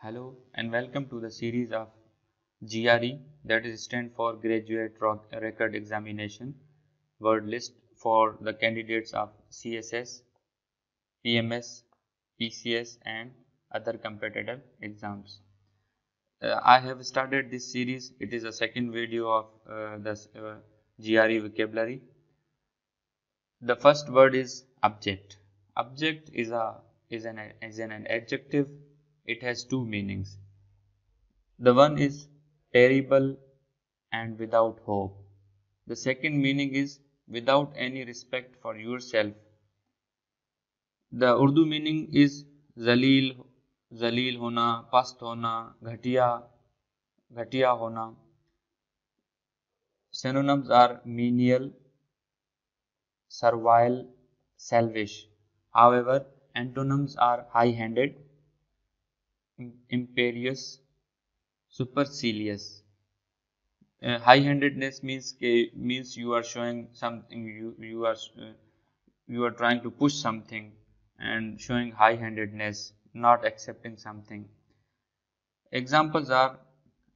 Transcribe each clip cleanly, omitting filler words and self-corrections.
Hello and welcome to the series of GRE, that is stand for Graduate Record Examination word list for the candidates of CSS, PMS, PCS and other competitive exams. I have started this series. It is a second video of the GRE vocabulary. The first word is object. Object is an adjective. It has two meanings. The one is terrible and without hope. The second meaning is without any respect for yourself. The Urdu meaning is zaleel, zaleel hona, past hona, घटिया hona. Synonyms are menial, servile, selfish. However, antonyms are high-handed, imperious, supercilious. High-handedness means you are showing something, you are trying to push something and showing high-handedness, not accepting something. Examples are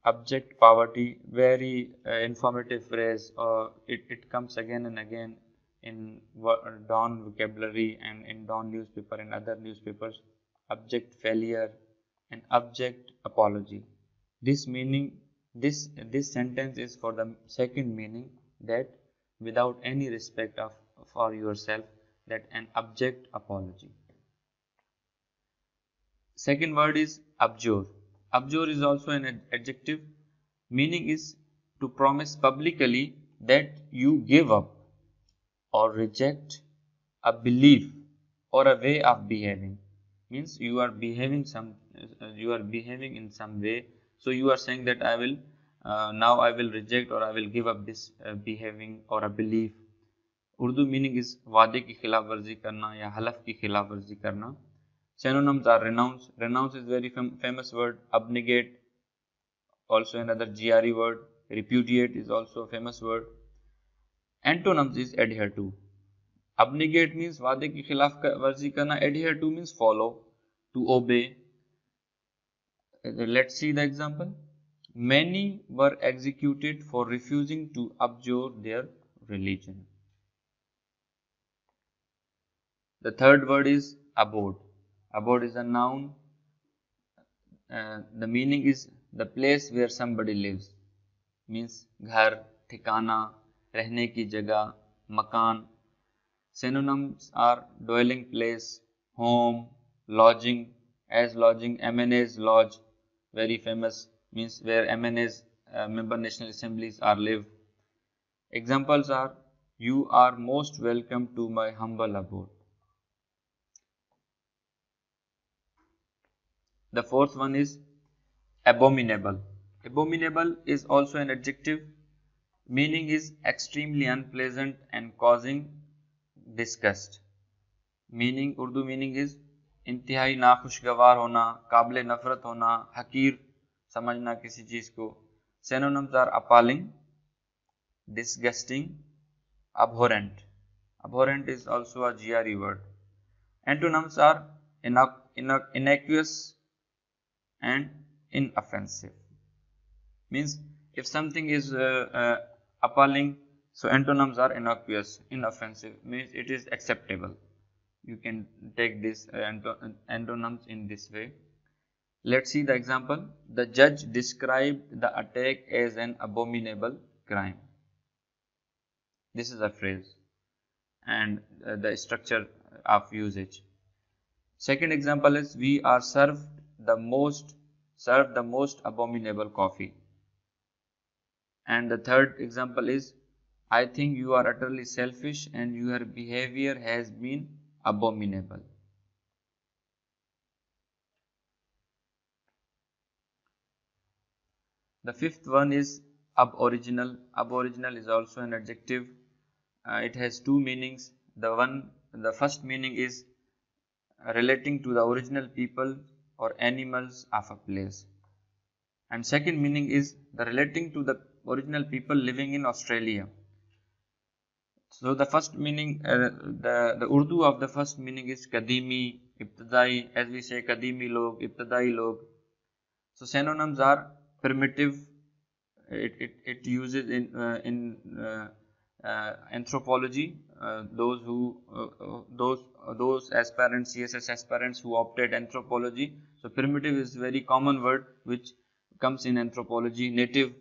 abject poverty, very informative phrase. It comes again and again in Dawn vocabulary and in Dawn newspaper and other newspapers. Abject failure and abject apology. This meaning, this sentence is for the second meaning, that without any respect for yourself, that an abject apology. Second word is abjure. Abjure is also an adjective. Meaning is to promise publicly that you give up or reject a belief or a way of behaving. Means you are behaving in some way. So you are saying that now I will reject or I will give up this behaving or a belief. Urdu meaning is वादे की खिलाफ वर्जी करना या हलफ की खिलाफ वर्जी करना. Synonyms are renounce. Renounce is very famous word. Abnegate, also another GRE word. Repudiate is also a famous word. Antonyms is adhere to. Abnegate means वादे की खिलाफ वर्जी करना. Adhere to means follow, to obey. Let's see the example. Many were executed for refusing to abjure their religion. The third word is abode. Abode is a noun. The meaning is the place where somebody lives. Means घर, ठिकाना, रहने की जगह, मकान. Synonyms are dwelling place, home, lodging. As lodging, MNA's lodge, very famous, means where MNA's member national assemblies are live. Examples are you are most welcome to my humble abode. The fourth one is abominable. Abominable is also an adjective. Meaning is extremely unpleasant and causing disgust. Meaning, Urdu meaning is इंतहाई नाखुशगवार होना, काबिल नफरत होना, हकीर समझना किसी चीज को. Synonyms are appalling, disgusting, abhorrent. Abhorrent is also a GRE word. Antonyms are innocuous and inoffensive. Means if something is appalling, so antonyms are innocuous, inoffensive, means it is acceptable. You can take this antonyms in this way. Let's see the example. The judge described the attack as an abominable crime. This is a phrase and the structure of usage. Second example is we are served the most abominable coffee. And the third example is I think you are utterly selfish and your behavior has been abominable. The fifth one is aboriginal. Aboriginal is also an adjective. It has two meanings. The first meaning is relating to the original people or animals of a place. And second meaning is the relating to the original people living in Australia. So the first meaning, the Urdu of the first meaning is kadimi, ibtidai, as we say kadimi log, ibtidai log. So synonyms are primitive. It uses in anthropology. Those aspirants, CSS aspirants who opted anthropology. So primitive is very common word which comes in anthropology. Native,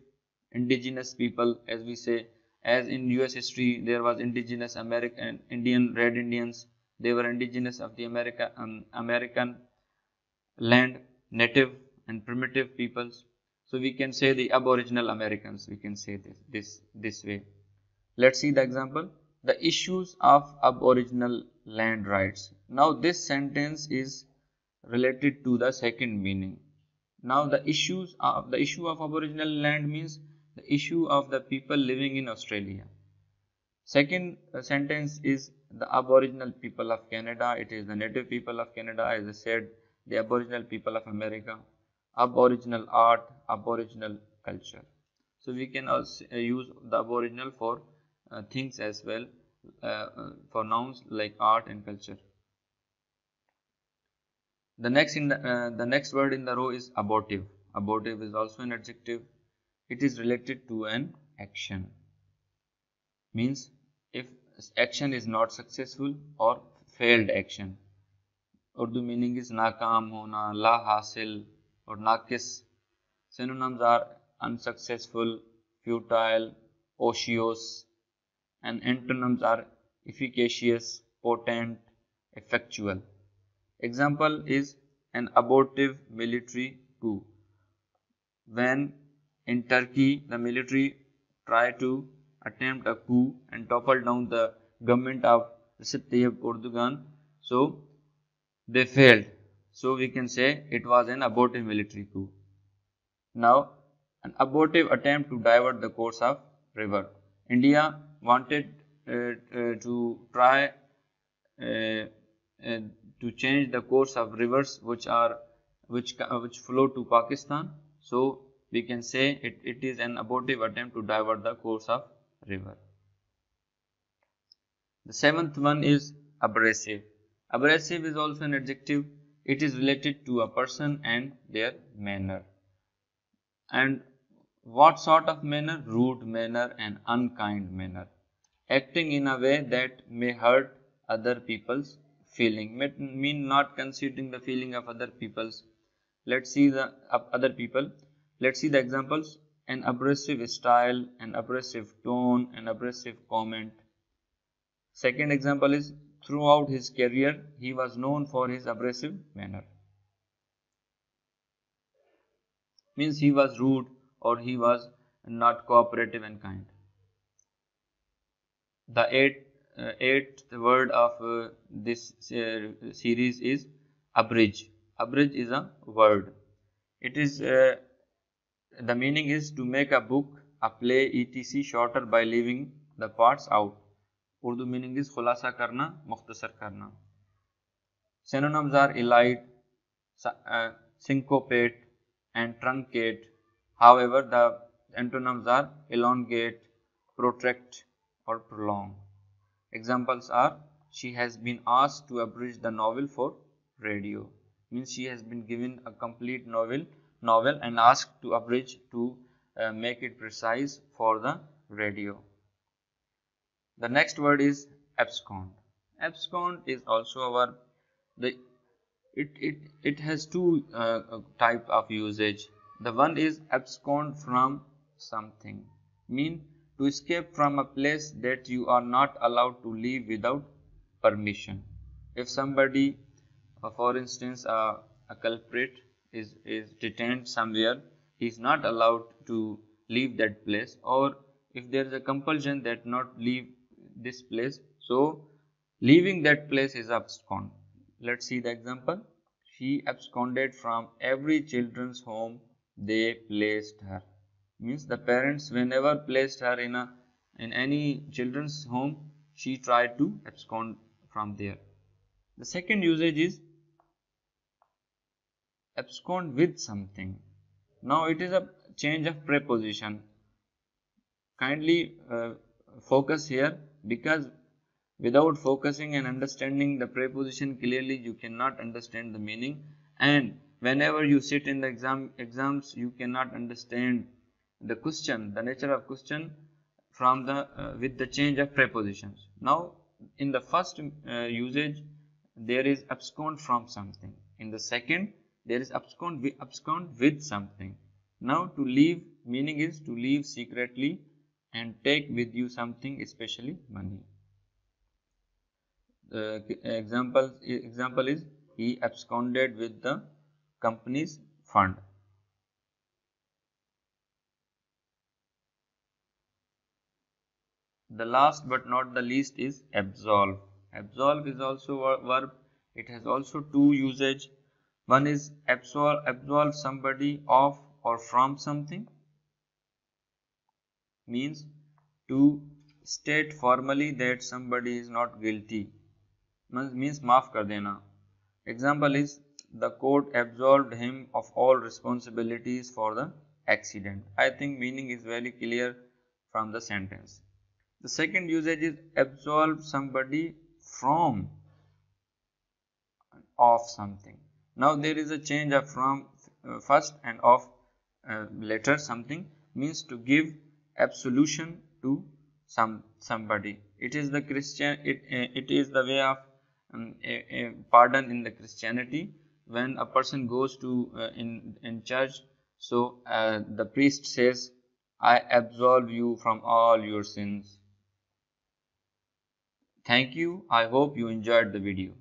indigenous people, as we say, as in US history there was indigenous American Indian Red Indians. They were indigenous of the American land, native and primitive peoples. So we can say the aboriginal Americans, we can say this way. Let's see the example. The issues of aboriginal land rights. Now this sentence is related to the second meaning. Now the issue of aboriginal land means the issue of the people living in Australia. Second sentence is the aboriginal people of Canada. It is the native people of Canada, as I said, the aboriginal people of America, aboriginal art, aboriginal culture. So we can also use the aboriginal for things as well, for nouns like art and culture. The next word in the row is abortive. Abortive is also an adjective. It is related to an action. Means if action is not successful or failed action. Urdu meaning is nakam hona, la hasil or nakis. Synonyms are unsuccessful, futile, ocious, and antonyms are efficacious, potent, effectual. Example is an abortive military coup. When in Turkey the military tried to attempt a coup and topple down the government of Recep Tayyip Erdogan, so they failed. So we can say it was an abortive military coup. Now, an abortive attempt to divert the course of river. India wanted to try to change the course of rivers which flow to Pakistan. So we can say it is an abortive attempt to divert the course of river. The seventh one is abrasive. Abrasive is also an adjective. It is related to a person and their manner. And what sort of manner? Rude manner and unkind manner. Acting in a way that may hurt other people's feeling, mean not considering the feeling of other people's. Let's see the other people. Let's see the examples. An abrasive style, an abrasive tone, an abrasive comment. Second example is throughout his career he was known for his abrasive manner. Means he was rude or he was not cooperative and kind. The eighth word of this series is abridge. Abridge is a word. It is the meaning is to make a book, a play, etc. shorter by leaving the parts out. Urdu meaning is khulasa karna, mukhtasar karna. Synonyms are elide, syncopate, and truncate. However, the antonyms are elongate, protract, or prolong. Examples are she has been asked to abridge the novel for radio. Means she has been given a complete novel and asked to abridge to make it precise for the radio. The next word is abscond. Abscond is also our it has two type of usage. The one is abscond from something, mean to escape from a place that you are not allowed to leave without permission. If somebody, for instance, a culprit is detained somewhere, he is not allowed to leave that place, or if there is a compulsion that not leave this place, so leaving that place is abscond. Let's see the example. She absconded from every children's home they placed her. Means the parents whenever placed her in any children's home, she tried to abscond from there. The second usage is abscond with something. Now it is a change of preposition. Kindly focus here, because without focusing and understanding the preposition clearly you cannot understand the meaning, and whenever you sit in the exams, you cannot understand the question, the nature of question from the with the change of prepositions. Now, in the first usage, there is abscond from something. In the second, there is abscond with something. Now, to leave, meaning is to leave secretly and take with you something, especially money. Example is he absconded with the company's fund. The last but not the least is absolve. Absolve is also a verb. It has also two usage. One is absolve somebody of or from something, means to state formally that somebody is not guilty, means maaf kar dena. Example is the court absolved him of all responsibilities for the accident. I think meaning is very clear from the sentence. The second usage is absolve somebody from of something. Now there is a change of from first and of later. Something means to give absolution to somebody. It is the it is the way of a pardon in the Christianity. When a person goes to in church, so the priest says, I absolve you from all your sins. Thank you. I hope you enjoyed the video.